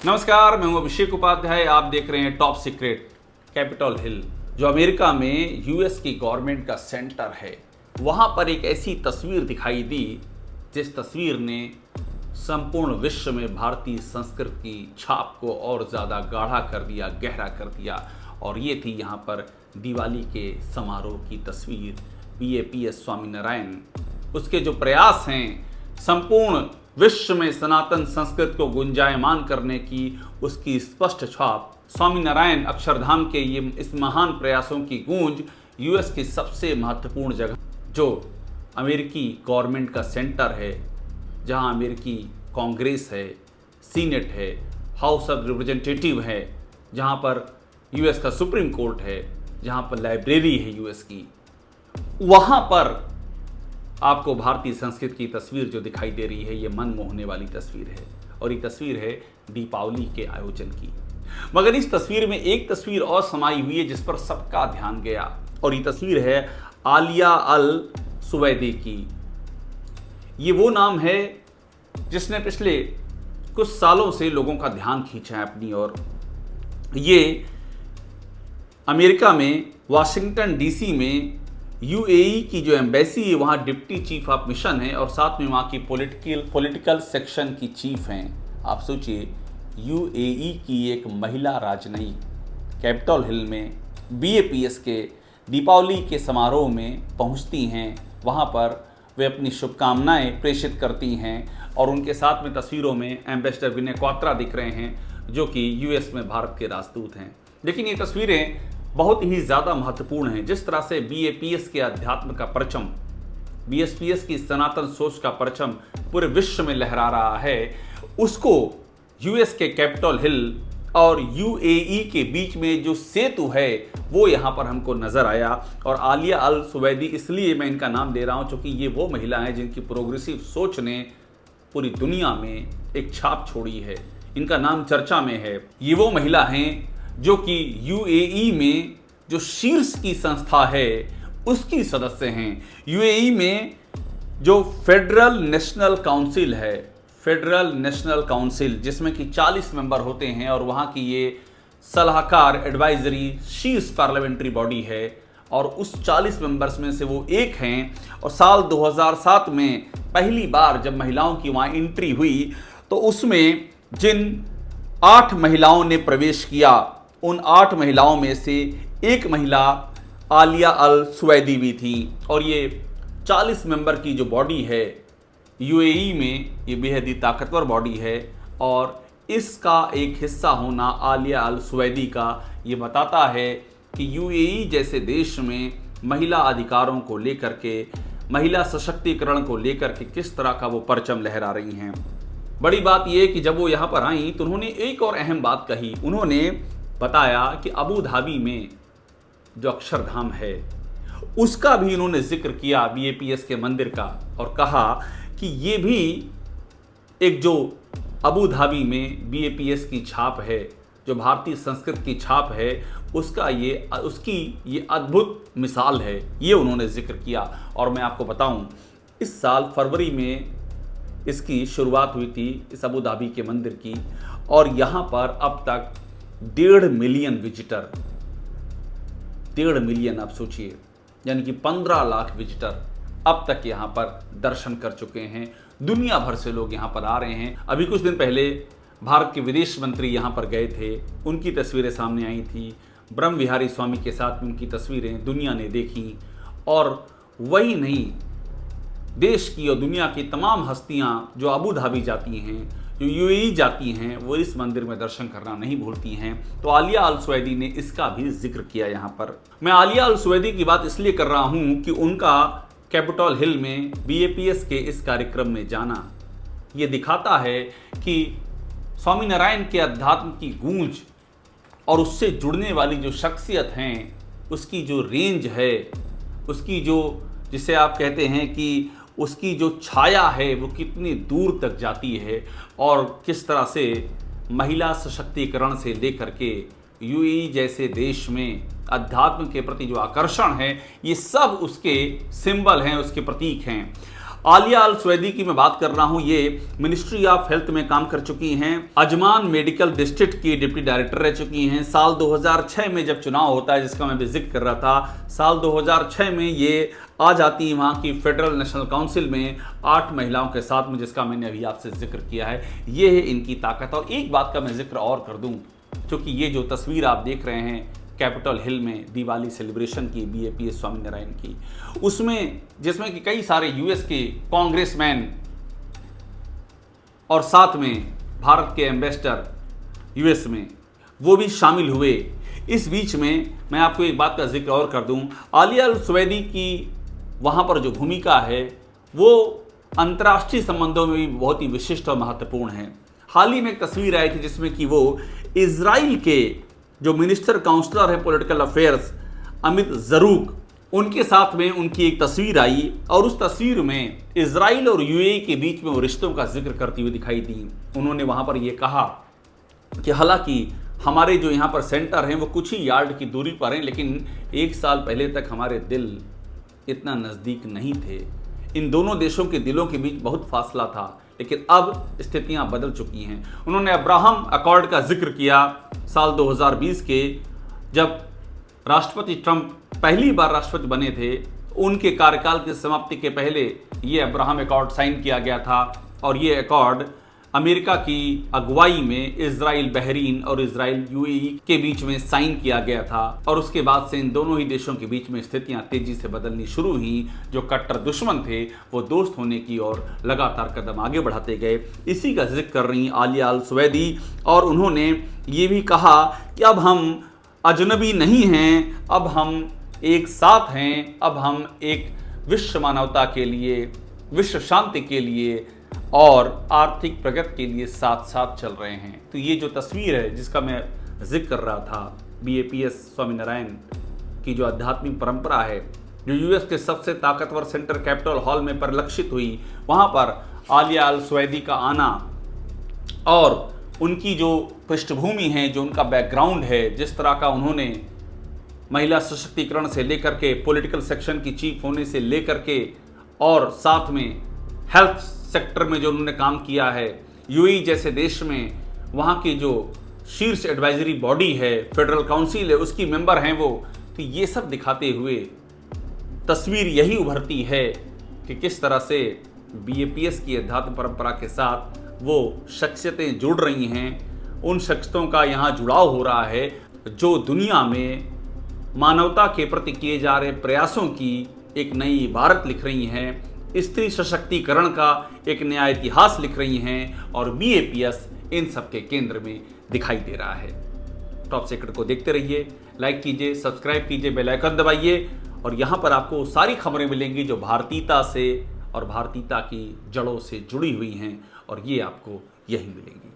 नमस्कार, मैं हूं अभिषेक उपाध्याय। आप देख रहे हैं टॉप सीक्रेट। कैपिटल हिल जो अमेरिका में यूएस की गवर्नमेंट का सेंटर है, वहां पर एक ऐसी तस्वीर दिखाई दी जिस तस्वीर ने संपूर्ण विश्व में भारतीय संस्कृति की छाप को और ज़्यादा गाढ़ा कर दिया, गहरा कर दिया। और ये थी यहाँ पर दिवाली के समारोह की तस्वीर। BAPS स्वामीनारायण, उसके जो प्रयास हैं संपूर्ण विश्व में सनातन संस्कृति को गुंजायमान करने की, उसकी स्पष्ट छाप। स्वामीनारायण अक्षरधाम के ये इस महान प्रयासों की गूंज यूएस की सबसे महत्वपूर्ण जगह, जो अमेरिकी गवर्नमेंट का सेंटर है, जहां अमेरिकी कांग्रेस है, सीनेट है, हाउस ऑफ रिप्रेजेंटेटिव है, जहां पर यूएस का सुप्रीम कोर्ट है, जहां पर लाइब्रेरी है यूएस की, वहां पर आपको भारतीय संस्कृति की तस्वीर जो दिखाई दे रही है, ये मन मोहने वाली तस्वीर है। और ये तस्वीर है दीपावली के आयोजन की। मगर इस तस्वीर में एक तस्वीर और समाई हुई है जिस पर सबका ध्यान गया, और ये तस्वीर है आलिया अल सुवैदी की। ये वो नाम है जिसने पिछले कुछ सालों से लोगों का ध्यान खींचा है अपनी ओर। ये अमेरिका में वाशिंगटन DC में UAE की जो एम्बेसी है, वहाँ डिप्टी चीफ ऑफ मिशन है और साथ में वहाँ की पॉलिटिकल सेक्शन की चीफ हैं। आप सोचिए, UAE की एक महिला राजनयिक कैपिटल हिल में BAPS के दीपावली के समारोह में पहुँचती हैं। वहाँ पर वे अपनी शुभकामनाएं प्रेषित करती हैं और उनके साथ में तस्वीरों में एम्बेसडर विनय क्वात्रा दिख रहे हैं, जो कि US में भारत के राजदूत हैं। लेकिन ये तस्वीरें बहुत ही ज़्यादा महत्वपूर्ण है। जिस तरह से BAPS के अध्यात्म का परचम, BAPS की सनातन सोच का परचम पूरे विश्व में लहरा रहा है, उसको US के कैपिटल हिल और UAE के बीच में जो सेतु है वो यहाँ पर हमको नज़र आया। और आलिया अल सुवैदी, इसलिए मैं इनका नाम ले रहा हूँ क्योंकि ये वो महिला हैं जिनकी प्रोग्रेसिव सोच ने पूरी दुनिया में एक छाप छोड़ी है। इनका नाम चर्चा में है। ये वो महिला हैं जो कि UAE में जो शीर्ष की संस्था है उसकी सदस्य हैं। UAE में जो फेडरल नेशनल काउंसिल है, फेडरल नेशनल काउंसिल, जिसमें कि 40 मेंबर होते हैं, और वहाँ की ये सलाहकार एडवाइजरी शीर्ष पार्लियामेंट्री बॉडी है, और उस 40 मेंबर्स में से वो एक हैं। और साल 2007 में पहली बार जब महिलाओं की वहाँ एंट्री हुई, तो उसमें जिन 8 महिलाओं ने प्रवेश किया, उन 8 महिलाओं में से एक महिला आलिया अल सुवैदी भी थी। और ये 40 मेंबर की जो बॉडी है UAE में, ये बेहद ही ताकतवर बॉडी है, और इसका एक हिस्सा होना आलिया अल सुवैदी का ये बताता है कि UAE जैसे देश में महिला अधिकारों को लेकर के, महिला सशक्तिकरण को लेकर के किस तरह का वो परचम लहरा रही हैं। बड़ी बात यह कि जब वो यहाँ पर आई तो उन्होंने एक और अहम बात कही। उन्होंने बताया कि अबू धाबी में जो अक्षरधाम है उसका भी इन्होंने जिक्र किया, BAPS के मंदिर का, और कहा कि ये भी एक जो अबू धाबी में BAPS की छाप है, जो भारतीय संस्कृति की छाप है, उसकी ये अद्भुत मिसाल है। ये उन्होंने जिक्र किया। और मैं आपको बताऊं, इस साल फरवरी में इसकी शुरुआत हुई थी, इस अबू धाबी के मंदिर की, और यहाँ पर अब तक 1.5 मिलियन विजिटर, 1.5 मिलियन, आप सोचिए, यानी कि 15 लाख विजिटर अब तक यहाँ पर दर्शन कर चुके हैं। दुनिया भर से लोग यहाँ पर आ रहे हैं। अभी कुछ दिन पहले भारत के विदेश मंत्री यहाँ पर गए थे, उनकी तस्वीरें सामने आई थी। ब्रह्म विहारी स्वामी के साथ में उनकी तस्वीरें दुनिया ने देखी। और वही नहीं, देश की और दुनिया की तमाम हस्तियां जो अबू धाबी जाती हैं, जो UAE जाती हैं, वो इस मंदिर में दर्शन करना नहीं भूलती हैं। तो आलिया अल सुवैदी ने इसका भी जिक्र किया यहाँ पर। मैं आलिया अल सुवैदी की बात इसलिए कर रहा हूँ कि उनका कैपिटल हिल में BAPS के इस कार्यक्रम में जाना ये दिखाता है कि स्वामीनारायण के अध्यात्म की गूंज और उससे जुड़ने वाली जो शख्सियत हैं, उसकी जो रेंज है, उसकी जो, जिसे आप कहते हैं कि उसकी जो छाया है वो कितनी दूर तक जाती है, और किस तरह से महिला सशक्तिकरण से लेकर के UAE जैसे देश में अध्यात्म के प्रति जो आकर्षण है, ये सब उसके सिंबल हैं, उसके प्रतीक हैं। आलिया अल सुवैदी की मैं बात कर रहा हूं, ये मिनिस्ट्री ऑफ हेल्थ में काम कर चुकी हैं, अजमान मेडिकल डिस्ट्रिक्ट की डिप्टी डायरेक्टर रह चुकी हैं। साल 2006 में जब चुनाव होता है, जिसका मैं भी जिक्र कर रहा था, साल 2006 में ये आ जाती है वहाँ की फेडरल नेशनल काउंसिल में 8 महिलाओं के साथ में, जिसका मैंने अभी आपसे जिक्र किया है। ये है इनकी ताकत। और एक बात का मैं जिक्र और कर दूं, क्योंकि ये जो तस्वीर आप देख रहे हैं कैपिटल हिल में दिवाली सेलिब्रेशन की BAPS स्वामीनारायण की, उसमें जिसमें कि कई सारे US के कांग्रेसमैन और साथ में भारत के एम्बेसडर US में वो भी शामिल हुए। इस बीच में मैं आपको एक बात का जिक्र और कर दूं, आलिया अल सुवैदी की वहाँ पर जो भूमिका है वो अंतर्राष्ट्रीय संबंधों में भी बहुत ही विशिष्ट और महत्वपूर्ण है। हाल ही में एक तस्वीर आई थी जिसमें कि वो इजराइल के जो मिनिस्टर काउंसलर है पॉलिटिकल अफेयर्स अमित ज़रूक, उनके साथ में उनकी एक तस्वीर आई और उस तस्वीर में इजराइल और UAE के बीच में वो रिश्तों का जिक्र करती हुई दिखाई दी। उन्होंने वहाँ पर ये कहा कि हालांकि हमारे जो यहाँ पर सेंटर हैं वो कुछ ही यार्ड की दूरी पर हैं, लेकिन 1 साल पहले तक हमारे दिल इतना नज़दीक नहीं थे। इन दोनों देशों के दिलों के बीच बहुत फासला था, लेकिन अब स्थितियां बदल चुकी हैं। उन्होंने अब्राहम अकॉर्ड का जिक्र किया साल 2020 के, जब राष्ट्रपति ट्रंप पहली बार राष्ट्रपति बने थे, उनके कार्यकाल की समाप्ति के पहले ये अब्राहम अकॉर्ड साइन किया गया था। और ये अकॉर्ड अमेरिका की अगुवाई में इजराइल, बहरीन और इजराइल UAE के बीच में साइन किया गया था। और उसके बाद से इन दोनों ही देशों के बीच में स्थितियां तेजी से बदलनी शुरू हुई। जो कट्टर दुश्मन थे वो दोस्त होने की ओर लगातार कदम आगे बढ़ाते गए। इसी का जिक्र कर रही आलिया अल सुवैदी। और उन्होंने ये भी कहा कि अब हम अजनबी नहीं हैं, अब हम एक साथ हैं, अब हम एक विश्व मानवता के लिए, विश्व शांति के लिए और आर्थिक प्रगति के लिए साथ साथ चल रहे हैं। तो ये जो तस्वीर है जिसका मैं जिक्र कर रहा था, BAPS स्वामीनारायण की जो आध्यात्मिक परंपरा है, जो US के सबसे ताकतवर सेंटर कैपिटल हॉल में परिलक्षित हुई, वहाँ पर आलिया अल सुवैदी का आना और उनकी जो पृष्ठभूमि है, जो उनका बैकग्राउंड है, जिस तरह का उन्होंने महिला सशक्तिकरण से लेकर के पॉलिटिकल सेक्शन की चीफ होने से लेकर के और साथ में हेल्थ सेक्टर में जो उन्होंने काम किया है, UAE जैसे देश में वहाँ की जो शीर्ष एडवाइजरी बॉडी है, फेडरल काउंसिल है, उसकी मेंबर हैं वो। तो ये सब दिखाते हुए तस्वीर यही उभरती है कि किस तरह से BAPS की अध्यात्म परंपरा के साथ वो शख्सियतें जुड़ रही हैं। उन शख्सियतों का यहाँ जुड़ाव हो रहा है जो दुनिया में मानवता के प्रति किए जा रहे प्रयासों की एक नई इबारत लिख रही हैं, स्त्री सशक्तिकरण का एक नया इतिहास लिख रही हैं। और BAPS इन सब के केंद्र में दिखाई दे रहा है। टॉप सीक्रेट को देखते रहिए, लाइक कीजिए, सब्सक्राइब कीजिए, बेल आइकन दबाइए। और यहाँ पर आपको सारी खबरें मिलेंगी जो भारतीयता से और भारतीयता की जड़ों से जुड़ी हुई हैं, और ये आपको यही मिलेंगी।